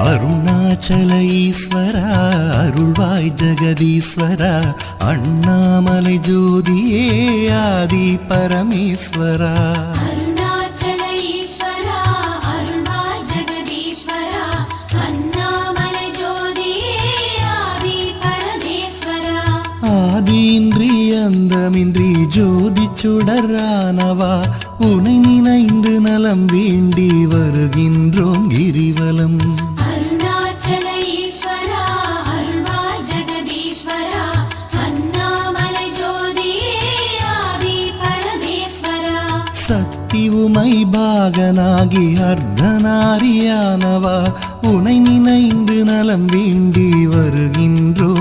அருணாச்சல ஈஸ்வரா அருள்வாய் ஜெகதீஸ்வரா அண்ணாமலை ஜோதியே ஆதி பரமேஸ்வரா அருணாச்சல ஈஸ்வரா அருள்வாய் ஜெகதீஸ்வரா அண்ணாமலை ஜோதியே ஆதி பரமேஸ்வரா ஆதியின்றி அந்தமின்றி ஜோதி சுடரானவா உனை நினைந்து நலம் வேண்டி வருகின்றோம் கிரிவலம் அருணாச்சல ஈஸ்வரா அருள்வாய் ஜெகதீஸ்வரா அண்ணாமலை ஜோதியே ஆதி பரமேஸ்வரா சக்தி உமை பாகனாகி அர்த்தநாரியானவா உனை நினைந்து நலம் வேண்டி வருகின்றோம்